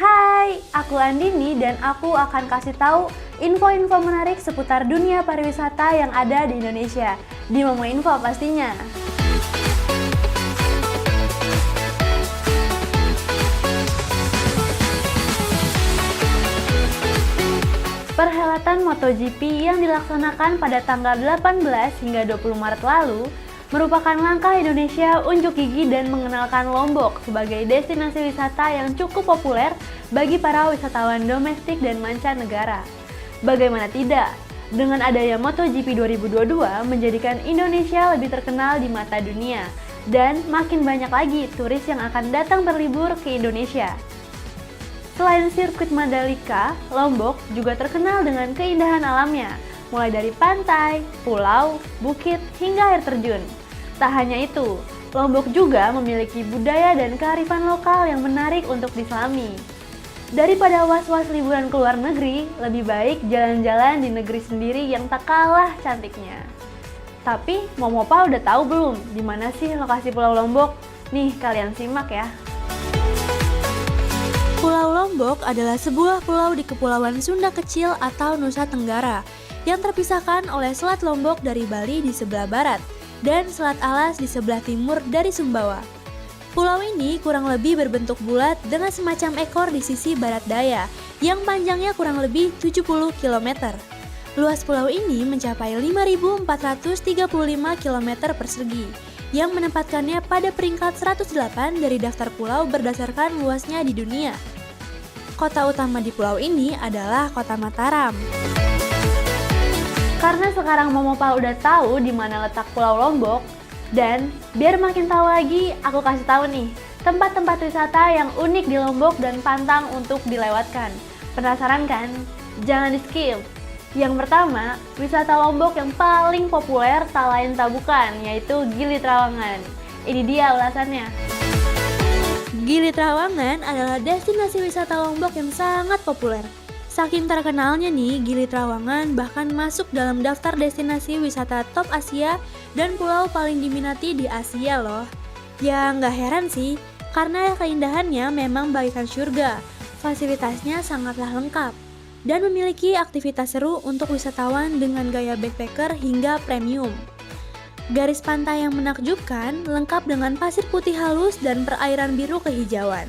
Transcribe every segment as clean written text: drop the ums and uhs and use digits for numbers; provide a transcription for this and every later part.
Hai, aku Andini dan aku akan kasih tahu info-info menarik seputar dunia pariwisata yang ada di Indonesia. Di Momo Info pastinya. Perhelatan MotoGP yang dilaksanakan pada tanggal 18 hingga 20 Maret lalu merupakan langkah Indonesia unjuk gigi dan mengenalkan Lombok sebagai destinasi wisata yang cukup populer bagi para wisatawan domestik dan mancanegara. Bagaimana tidak, dengan adanya MotoGP 2022 menjadikan Indonesia lebih terkenal di mata dunia dan makin banyak lagi turis yang akan datang berlibur ke Indonesia. Selain sirkuit Mandalika, Lombok juga terkenal dengan keindahan alamnya, mulai dari pantai, pulau, bukit, hingga air terjun. Tak hanya itu, Lombok juga memiliki budaya dan kearifan lokal yang menarik untuk diselami. Daripada was-was liburan ke luar negeri, lebih baik jalan-jalan di negeri sendiri yang tak kalah cantiknya. Tapi, Momopa udah tahu belum di mana sih lokasi Pulau Lombok? Nih, kalian simak ya. Pulau Lombok adalah sebuah pulau di Kepulauan Sunda Kecil atau Nusa Tenggara yang terpisahkan oleh Selat Lombok dari Bali di sebelah barat dan Selat Alas di sebelah timur dari Sumbawa. Pulau ini kurang lebih berbentuk bulat dengan semacam ekor di sisi barat daya yang panjangnya kurang lebih 70 km. Luas pulau ini mencapai 5.435 km persegi yang menempatkannya pada peringkat 108 dari daftar pulau berdasarkan luasnya di dunia. Kota utama di pulau ini adalah Kota Mataram. Karena sekarang Momopa udah tahu di mana letak Pulau Lombok, dan biar makin tahu lagi, aku kasih tahu nih tempat-tempat wisata yang unik di Lombok dan pantang untuk dilewatkan. Penasaran kan? Jangan di-skip. Yang pertama, wisata Lombok yang paling populer tak lain tak bukan, yaitu Gili Trawangan. Ini dia ulasannya. Gili Trawangan adalah destinasi wisata Lombok yang sangat populer. Saking terkenalnya nih, Gili Trawangan bahkan masuk dalam daftar destinasi wisata top Asia dan pulau paling diminati di Asia loh. Ya nggak heran sih, karena keindahannya memang bagaikan surga. Fasilitasnya sangatlah lengkap dan memiliki aktivitas seru untuk wisatawan dengan gaya backpacker hingga premium. Garis pantai yang menakjubkan, lengkap dengan pasir putih halus dan perairan biru kehijauan.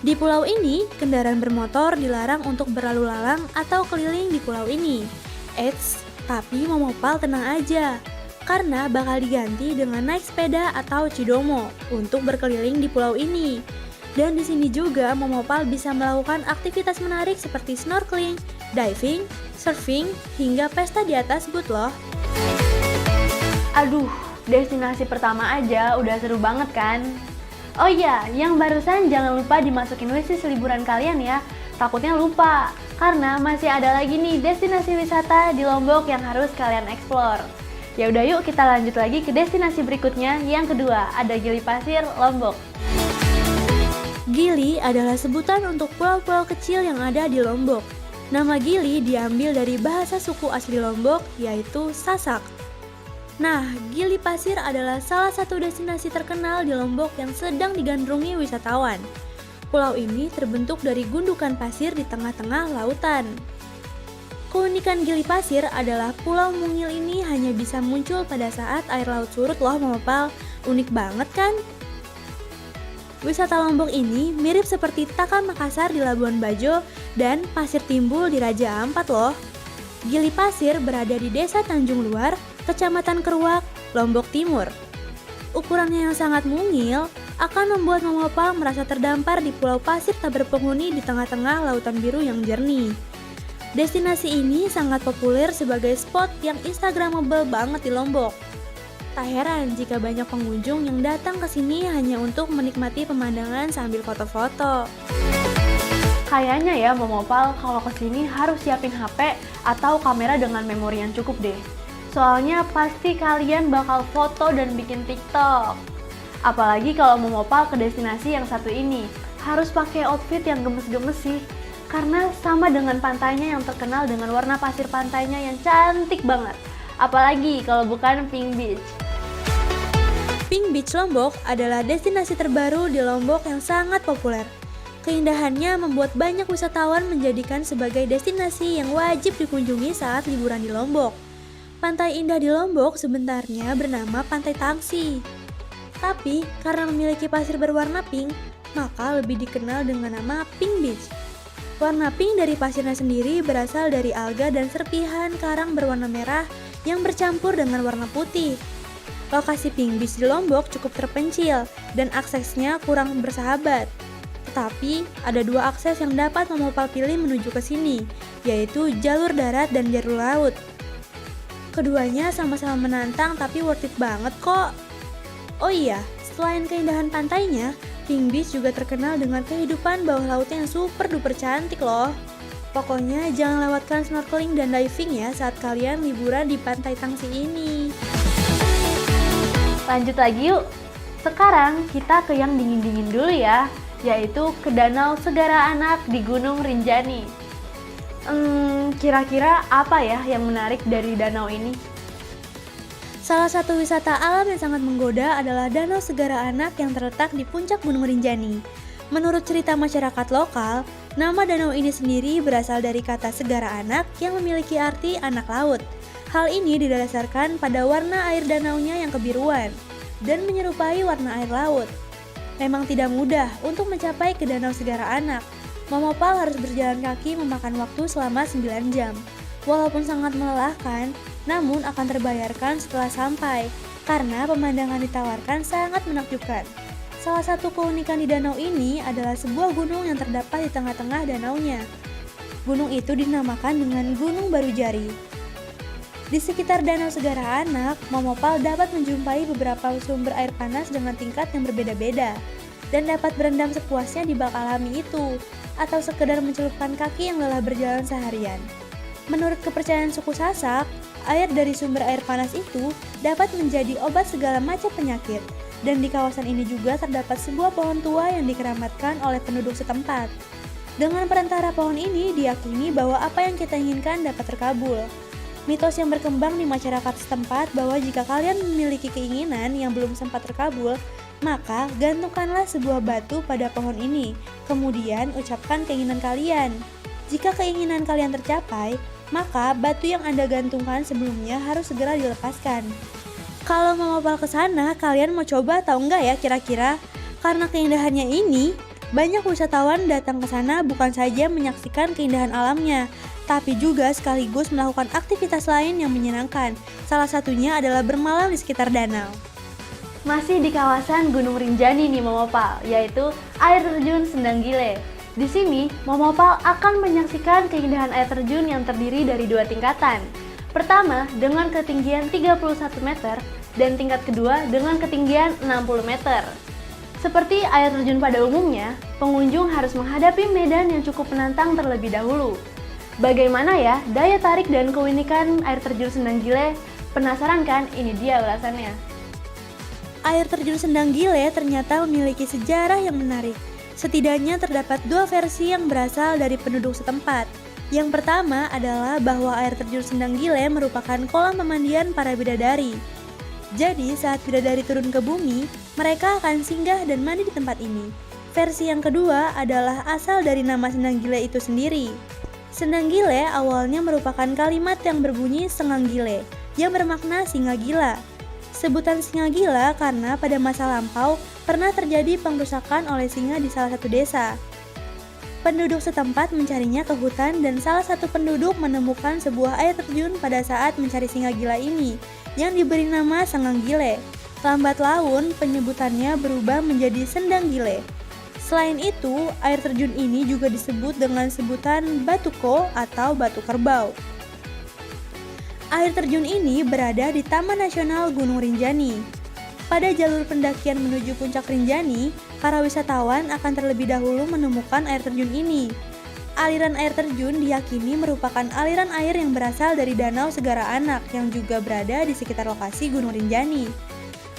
Di pulau ini, kendaraan bermotor dilarang untuk berlalu lalang atau keliling di pulau ini. Eits, tapi Momopal tenang aja, karena bakal diganti dengan naik sepeda atau cidomo untuk berkeliling di pulau ini. Dan di sini juga Momopal bisa melakukan aktivitas menarik seperti snorkeling, diving, surfing, hingga pesta di atas boot loh. Aduh, destinasi pertama aja udah seru banget kan? Oh iya, yang barusan jangan lupa dimasukin wishlist liburan kalian ya. Takutnya lupa, karena masih ada lagi nih destinasi wisata di Lombok yang harus kalian explore. Ya udah yuk kita lanjut lagi ke destinasi berikutnya. Yang kedua, ada Gili Pasir, Lombok. Gili adalah sebutan untuk pulau-pulau kecil yang ada di Lombok. Nama Gili diambil dari bahasa suku asli Lombok, yaitu Sasak. Nah, Gili Pasir adalah salah satu destinasi terkenal di Lombok yang sedang digandrungi wisatawan. Pulau ini terbentuk dari gundukan pasir di tengah-tengah lautan. Keunikan Gili Pasir adalah pulau mungil ini hanya bisa muncul pada saat air laut surut loh Momopal. Unik banget kan? Wisata Lombok ini mirip seperti Taka Makassar di Labuan Bajo dan Pasir Timbul di Raja Ampat loh. Gili Pasir berada di Desa Tanjung Luar, Kecamatan Keruak, Lombok Timur. Ukurannya yang sangat mungil akan membuat Momopal merasa terdampar di pulau pasir tak berpenghuni di tengah-tengah lautan biru yang jernih. Destinasi ini sangat populer sebagai spot yang instagramable banget di Lombok. Tak heran jika banyak pengunjung yang datang ke sini hanya untuk menikmati pemandangan sambil foto-foto. Kayaknya ya Momopal kalau kesini harus siapin HP atau kamera dengan memori yang cukup deh. Soalnya pasti kalian bakal foto dan bikin TikTok. Apalagi kalau Momopal ke destinasi yang satu ini, harus pakai outfit yang gemes-gemes sih. Karena sama dengan pantainya yang terkenal dengan warna pasir pantainya yang cantik banget. Apalagi kalau bukan Pink Beach. Pink Beach Lombok adalah destinasi terbaru di Lombok yang sangat populer. Keindahannya membuat banyak wisatawan menjadikan sebagai destinasi yang wajib dikunjungi saat liburan di Lombok. Pantai indah di Lombok sebenarnya bernama Pantai Tangsi. Tapi karena memiliki pasir berwarna pink, maka lebih dikenal dengan nama Pink Beach. Warna pink dari pasirnya sendiri berasal dari alga dan serpihan karang berwarna merah yang bercampur dengan warna putih. Lokasi Pink Beach di Lombok cukup terpencil dan aksesnya kurang bersahabat. Tetapi ada dua akses yang dapat memopal pilih menuju ke sini, yaitu jalur darat dan jalur laut. Keduanya sama-sama menantang tapi worth it banget kok. Oh iya, selain keindahan pantainya, Pink Beach juga terkenal dengan kehidupan bawah lautnya yang super duper cantik loh. Pokoknya jangan lewatkan snorkeling dan diving ya saat kalian liburan di Pantai Tangsi ini. Lanjut lagi yuk. Sekarang kita ke yang dingin-dingin dulu ya, yaitu ke Danau Segara Anak di Gunung Rinjani. Kira-kira apa ya yang menarik dari danau ini? Salah satu wisata alam yang sangat menggoda adalah Danau Segara Anak yang terletak di puncak Gunung Rinjani. Menurut cerita masyarakat lokal, nama danau ini sendiri berasal dari kata segara anak yang memiliki arti anak laut. Hal ini didasarkan pada warna air danaunya yang kebiruan dan menyerupai warna air laut. Memang tidak mudah untuk mencapai ke Danau Segara Anak. Memopal harus berjalan kaki memakan waktu selama 9 jam. Walaupun sangat melelahkan, namun akan terbayarkan setelah sampai, karena pemandangan ditawarkan sangat menakjubkan. Salah satu keunikan di danau ini adalah sebuah gunung yang terdapat di tengah-tengah danaunya. Gunung itu dinamakan dengan Gunung Barujari. Di sekitar Danau Segara Anak, memopal dapat menjumpai beberapa sumber air panas dengan tingkat yang berbeda-beda, dan dapat berendam sepuasnya di bak alami itu, atau sekedar mencelupkan kaki yang lelah berjalan seharian. Menurut kepercayaan suku Sasak, air dari sumber air panas itu dapat menjadi obat segala macam penyakit, dan di kawasan ini juga terdapat sebuah pohon tua yang dikeramatkan oleh penduduk setempat. Dengan perantara pohon ini diyakini bahwa apa yang kita inginkan dapat terkabul. Mitos yang berkembang di masyarakat setempat bahwa jika kalian memiliki keinginan yang belum sempat terkabul, maka gantungkanlah sebuah batu pada pohon ini, kemudian ucapkan keinginan kalian. Jika keinginan kalian tercapai, maka batu yang Anda gantungkan sebelumnya harus segera dilepaskan. Kalau mau mopal ke sana, kalian mau coba atau enggak ya kira-kira? Karena keindahannya ini, banyak wisatawan datang ke sana bukan saja menyaksikan keindahan alamnya, tapi juga sekaligus melakukan aktivitas lain yang menyenangkan. Salah satunya adalah bermalam di sekitar danau. Masih di kawasan Gunung Rinjani nih Momopal, yaitu air terjun Sendang Gile. Di sini, Momopal akan menyaksikan keindahan air terjun yang terdiri dari dua tingkatan. Pertama, dengan ketinggian 31 meter, dan tingkat kedua dengan ketinggian 60 meter. Seperti air terjun pada umumnya, pengunjung harus menghadapi medan yang cukup menantang terlebih dahulu. Bagaimana ya daya tarik dan keunikan air terjun Sendang Gile? Penasaran kan? Ini dia ulasannya. Air terjun Sendang Gile ternyata memiliki sejarah yang menarik. Setidaknya terdapat dua versi yang berasal dari penduduk setempat. Yang pertama adalah bahwa air terjun Sendang Gile merupakan kolam pemandian para bidadari. Jadi saat bidadari turun ke bumi, mereka akan singgah dan mandi di tempat ini. Versi yang kedua adalah asal dari nama Sendang Gile itu sendiri. Sendang Gile awalnya merupakan kalimat yang berbunyi Sengang Gile, yang bermakna singa gila. Sebutan singa gila karena pada masa lampau pernah terjadi pengrusakan oleh singa di salah satu desa. Penduduk setempat mencarinya ke hutan dan salah satu penduduk menemukan sebuah air terjun pada saat mencari singa gila ini, yang diberi nama Sengang Gile. Lambat laun penyebutannya berubah menjadi Sendang Gile. Selain itu, air terjun ini juga disebut dengan sebutan Batuko atau Batu Kerbau. Air terjun ini berada di Taman Nasional Gunung Rinjani. Pada jalur pendakian menuju puncak Rinjani, para wisatawan akan terlebih dahulu menemukan air terjun ini. Aliran air terjun diyakini merupakan aliran air yang berasal dari Danau Segara Anak yang juga berada di sekitar lokasi Gunung Rinjani.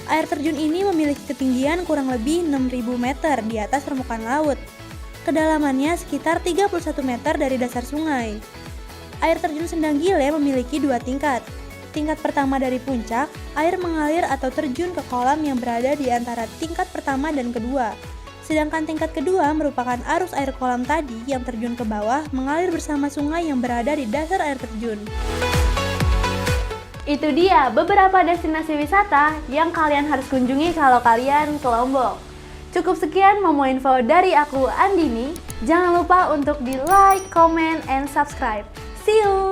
Air terjun ini memiliki ketinggian kurang lebih 6.000 meter di atas permukaan laut. Kedalamannya sekitar 31 meter dari dasar sungai. Air terjun Sendang Gile memiliki dua tingkat. Tingkat pertama dari puncak, air mengalir atau terjun ke kolam yang berada di antara tingkat pertama dan kedua. Sedangkan tingkat kedua merupakan arus air kolam tadi yang terjun ke bawah mengalir bersama sungai yang berada di dasar air terjun. Itu dia beberapa destinasi wisata yang kalian harus kunjungi kalau kalian ke Lombok. Cukup sekian Momo Info dari aku, Andini. Jangan lupa untuk di like, comment, and subscribe. See you!